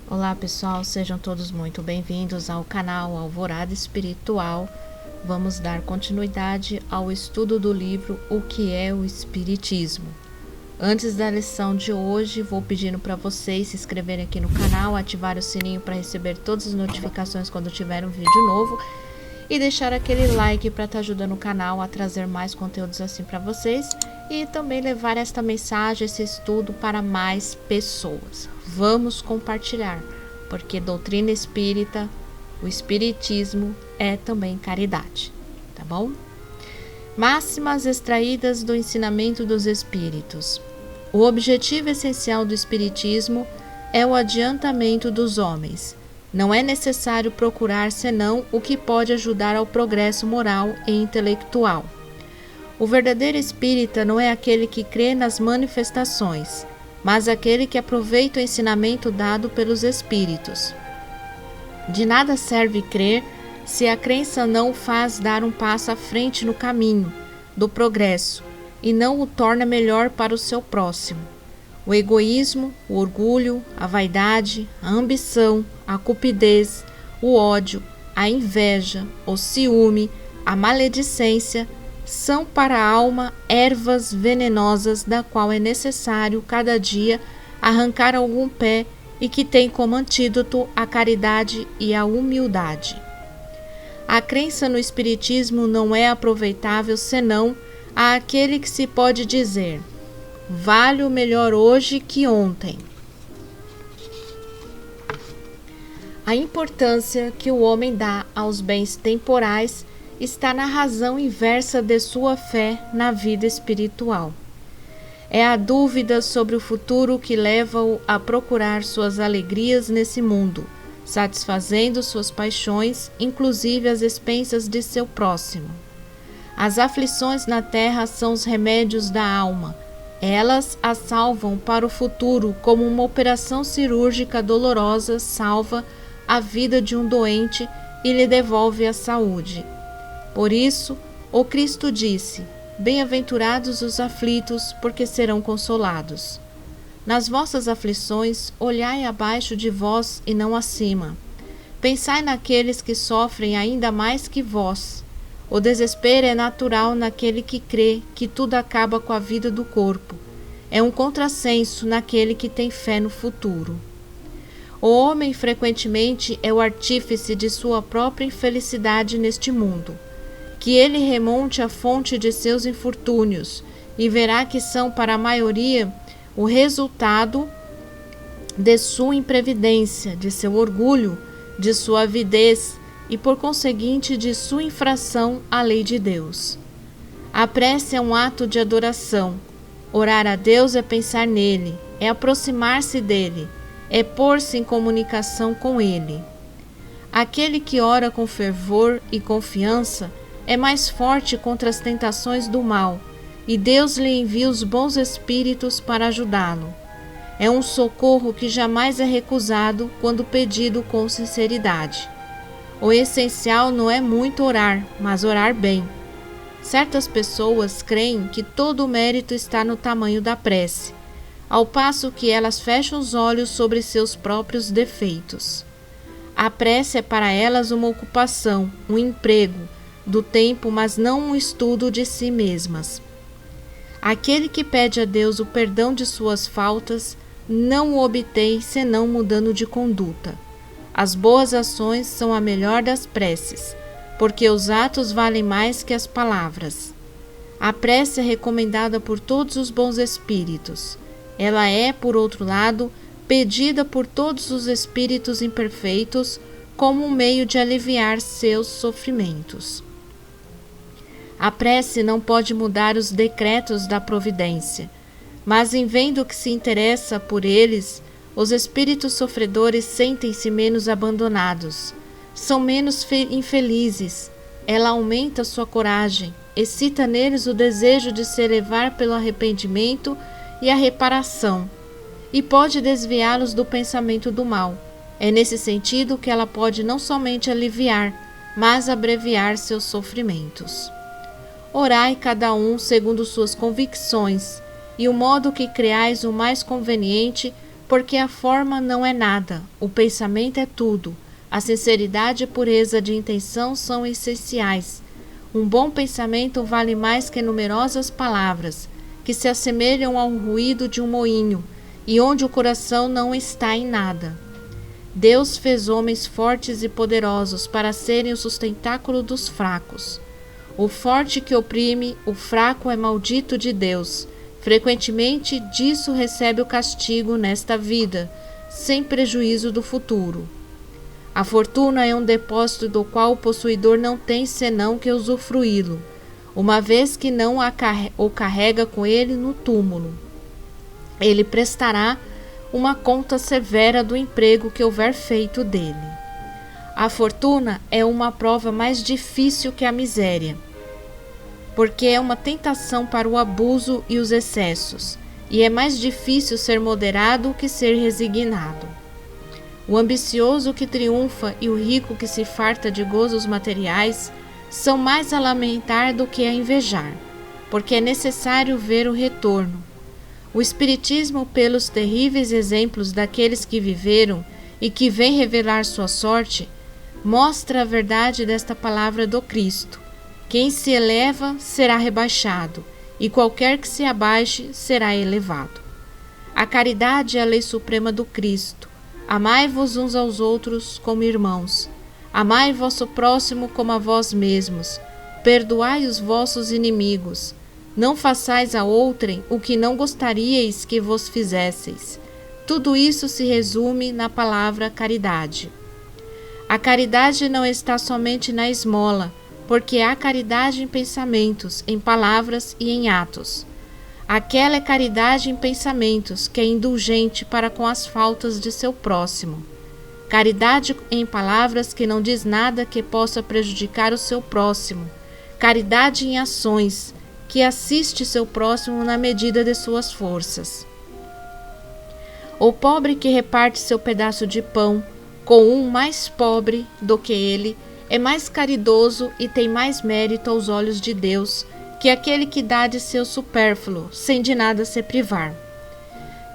Olá pessoal, sejam todos muito bem-vindos ao canal Alvorada Espiritual. Vamos dar continuidade ao estudo do livro O que é o Espiritismo. Antes da lição de hoje, vou pedindo para vocês se inscreverem aqui no canal, ativar o sininho para receber todas as notificações quando tiver um vídeo novo e deixar aquele like para estar ajudando o canal a trazer mais conteúdos assim para vocês e também levar esta mensagem, esse estudo para mais pessoas. Vamos compartilhar, porque doutrina espírita, o espiritismo é também caridade, tá bom? Máximas extraídas do ensinamento dos espíritos. O objetivo essencial do espiritismo é o adiantamento dos homens. Não é necessário procurar senão o que pode ajudar ao progresso moral e intelectual. O verdadeiro espírita não é aquele que crê nas manifestações, mas aquele que aproveita o ensinamento dado pelos espíritos. De nada serve crer se a crença não o faz dar um passo à frente no caminho do progresso e não o torna melhor para o seu próximo. O egoísmo, o orgulho, a vaidade, a ambição, a cupidez, o ódio, a inveja, o ciúme, a maledicência são para a alma ervas venenosas da qual é necessário cada dia arrancar algum pé e que tem como antídoto a caridade e a humildade. A crença no espiritismo não é aproveitável senão àquele que se pode dizer: vale o melhor hoje que ontem. A importância que o homem dá aos bens temporais está na razão inversa de sua fé na vida espiritual. É a dúvida sobre o futuro que leva-o a procurar suas alegrias nesse mundo, satisfazendo suas paixões, inclusive às expensas de seu próximo. As aflições na terra são os remédios da alma. Elas a salvam para o futuro, como uma operação cirúrgica dolorosa salva a vida de um doente e lhe devolve a saúde. Por isso, o Cristo disse: bem-aventurados os aflitos, porque serão consolados. Nas vossas aflições, olhai abaixo de vós e não acima. Pensai naqueles que sofrem ainda mais que vós. O desespero é natural naquele que crê que tudo acaba com a vida do corpo. É um contrassenso naquele que tem fé no futuro. O homem frequentemente é o artífice de sua própria infelicidade neste mundo. Que ele remonte a fonte de seus infortúnios e verá que são para a maioria o resultado de sua imprevidência, de seu orgulho, de sua avidez e, por conseguinte, de sua infração à lei de Deus. A prece é um ato de adoração. Orar a Deus é pensar nele, é aproximar-se dele, é pôr-se em comunicação com ele. Aquele que ora com fervor e confiança é mais forte contra as tentações do mal, e Deus lhe envia os bons espíritos para ajudá-lo. É um socorro que jamais é recusado quando pedido com sinceridade. O essencial não é muito orar, mas orar bem. Certas pessoas creem que todo o mérito está no tamanho da prece, ao passo que elas fecham os olhos sobre seus próprios defeitos. A prece é para elas uma ocupação, um emprego do tempo, mas não um estudo de si mesmas. Aquele que pede a Deus o perdão de suas faltas não o obtém senão mudando de conduta. As boas ações são a melhor das preces, porque os atos valem mais que as palavras. A prece é recomendada por todos os bons espíritos. Ela é, por outro lado, pedida por todos os espíritos imperfeitos como um meio de aliviar seus sofrimentos. A prece não pode mudar os decretos da providência, mas em vendo que se interessa por eles, os espíritos sofredores sentem-se menos abandonados, são menos infelizes. Ela aumenta sua coragem, excita neles o desejo de se elevar pelo arrependimento e a reparação, e pode desviá-los do pensamento do mal. É nesse sentido que ela pode não somente aliviar, mas abreviar seus sofrimentos. Orai cada um segundo suas convicções, e o modo que creais o mais conveniente porque a forma não é nada, o pensamento é tudo. A sinceridade e pureza de intenção são essenciais. Um bom pensamento vale mais que numerosas palavras, que se assemelham ao ruído de um moinho, e onde o coração não está em nada. Deus fez homens fortes e poderosos para serem o sustentáculo dos fracos. O forte que oprime, o fraco é maldito de Deus. Frequentemente disso recebe o castigo nesta vida, sem prejuízo do futuro. A fortuna é um depósito do qual o possuidor não tem senão que usufruí-lo, uma vez que não o carrega com ele no túmulo. Ele prestará uma conta severa do emprego que houver feito dele. A fortuna é uma prova mais difícil que a miséria, porque é uma tentação para o abuso e os excessos, e é mais difícil ser moderado que ser resignado. O ambicioso que triunfa e o rico que se farta de gozos materiais são mais a lamentar do que a invejar, porque é necessário ver o retorno. O Espiritismo, pelos terríveis exemplos daqueles que viveram e que vem revelar sua sorte, mostra a verdade desta palavra do Cristo. Quem se eleva será rebaixado, e qualquer que se abaixe será elevado. A caridade é a lei suprema do Cristo. Amai-vos uns aos outros como irmãos. Amai vosso próximo como a vós mesmos. Perdoai os vossos inimigos. Não façais a outrem o que não gostaríeis que vos fizesseis. Tudo isso se resume na palavra caridade. A caridade não está somente na esmola, porque há caridade em pensamentos, em palavras e em atos. Aquela é caridade em pensamentos, que é indulgente para com as faltas de seu próximo. Caridade em palavras, que não diz nada que possa prejudicar o seu próximo. Caridade em ações, que assiste seu próximo na medida de suas forças. O pobre que reparte seu pedaço de pão com um mais pobre do que ele é mais caridoso e tem mais mérito aos olhos de Deus que aquele que dá de seu supérfluo, sem de nada se privar.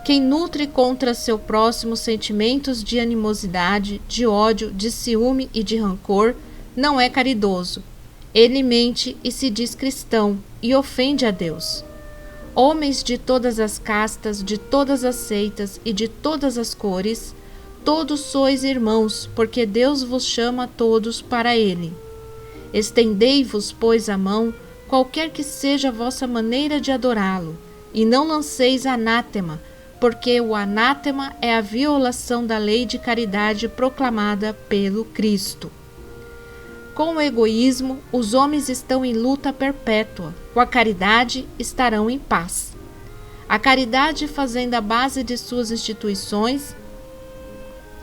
Quem nutre contra seu próximo sentimentos de animosidade, de ódio, de ciúme e de rancor, não é caridoso. Ele mente e se diz cristão e ofende a Deus. Homens de todas as castas, de todas as seitas e de todas as cores, todos sois irmãos, porque Deus vos chama a todos para Ele. Estendei-vos, pois, a mão, qualquer que seja a vossa maneira de adorá-lo, e não lanceis anátema, porque o anátema é a violação da lei de caridade proclamada pelo Cristo. Com o egoísmo, os homens estão em luta perpétua, com a caridade estarão em paz. A caridade, fazendo a base de suas instituições,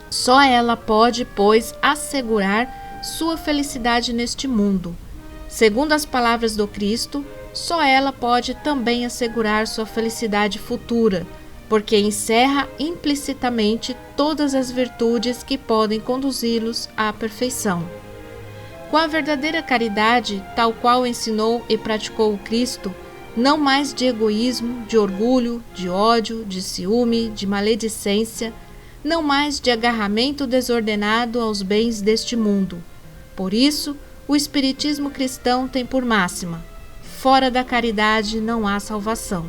só ela pode, pois, assegurar sua felicidade neste mundo. Segundo as palavras do Cristo, só ela pode também assegurar sua felicidade futura, porque encerra implicitamente todas as virtudes que podem conduzi-los à perfeição. Com a verdadeira caridade, tal qual ensinou e praticou o Cristo, não mais de egoísmo, de orgulho, de ódio, de ciúme, de maledicência, não mais de agarramento desordenado aos bens deste mundo. Por isso, o Espiritismo cristão tem por máxima: fora da caridade não há salvação.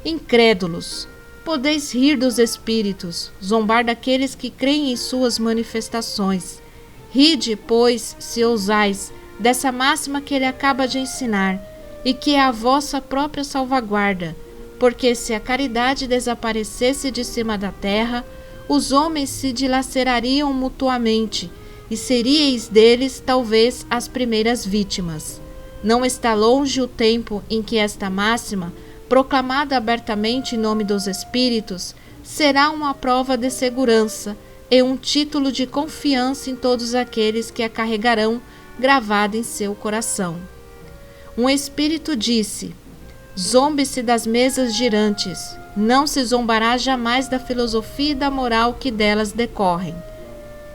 Incrédulos, podeis rir dos espíritos, zombar daqueles que creem em suas manifestações. Ride, pois, se ousais, dessa máxima que ele acaba de ensinar, e que é a vossa própria salvaguarda, porque se a caridade desaparecesse de cima da terra, os homens se dilacerariam mutuamente, e seríeis deles, talvez, as primeiras vítimas. Não está longe o tempo em que esta máxima, proclamada abertamente em nome dos espíritos, será uma prova de segurança e um título de confiança em todos aqueles que a carregarão gravada em seu coração. Um espírito disse: zombe-se das mesas girantes, não se zombará jamais da filosofia e da moral que delas decorrem.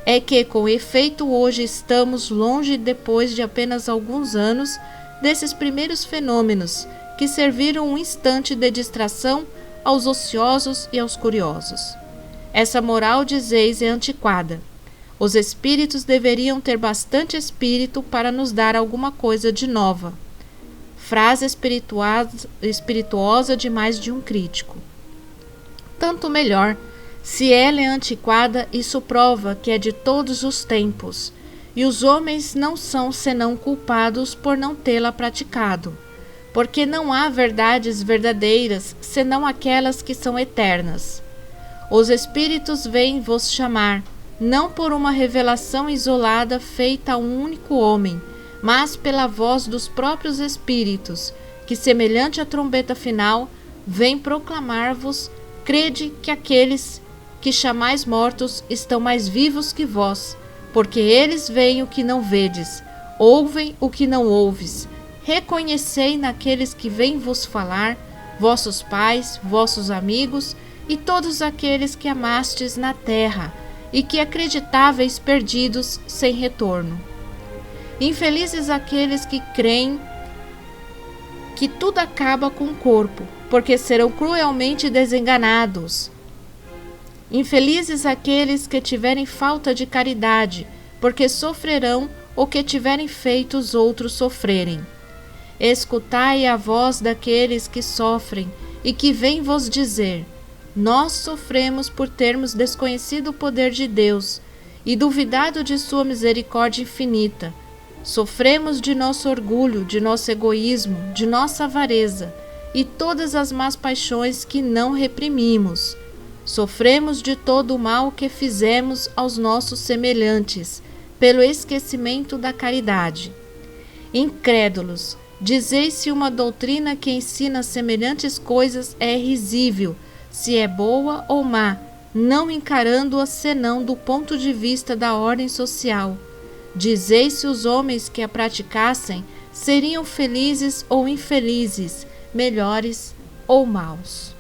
É que, com efeito, hoje estamos longe, depois de apenas alguns anos, desses primeiros fenômenos que serviram um instante de distração aos ociosos e aos curiosos. Essa moral, dizeis, é antiquada. Os espíritos deveriam ter bastante espírito para nos dar alguma coisa de nova. Frase espirituosa de mais de um crítico. Tanto melhor. Se ela é antiquada, isso prova que é de todos os tempos, e os homens não são senão culpados por não tê-la praticado, porque não há verdades verdadeiras senão aquelas que são eternas. Os espíritos vêm vos chamar, não por uma revelação isolada feita a um único homem, mas pela voz dos próprios espíritos, que, semelhante à trombeta final, vem proclamar-vos: crede que aqueles que chamais mortos estão mais vivos que vós, porque eles veem o que não vedes, ouvem o que não ouves. Reconhecei naqueles que vêm vos falar, vossos pais, vossos amigos e todos aqueles que amastes na terra e que acreditáveis perdidos sem retorno. Infelizes aqueles que creem que tudo acaba com o corpo, porque serão cruelmente desenganados. Infelizes aqueles que tiverem falta de caridade, porque sofrerão o que tiverem feito os outros sofrerem. Escutai a voz daqueles que sofrem e que vêm vos dizer: nós sofremos por termos desconhecido o poder de Deus e duvidado de sua misericórdia infinita. Sofremos de nosso orgulho, de nosso egoísmo, de nossa avareza e todas as más paixões que não reprimimos. Sofremos de todo o mal que fizemos aos nossos semelhantes, pelo esquecimento da caridade. Incrédulos, dizeis se uma doutrina que ensina semelhantes coisas é risível, se é boa ou má, não encarando-a senão do ponto de vista da ordem social. Dizeis se os homens que a praticassem seriam felizes ou infelizes, melhores ou maus.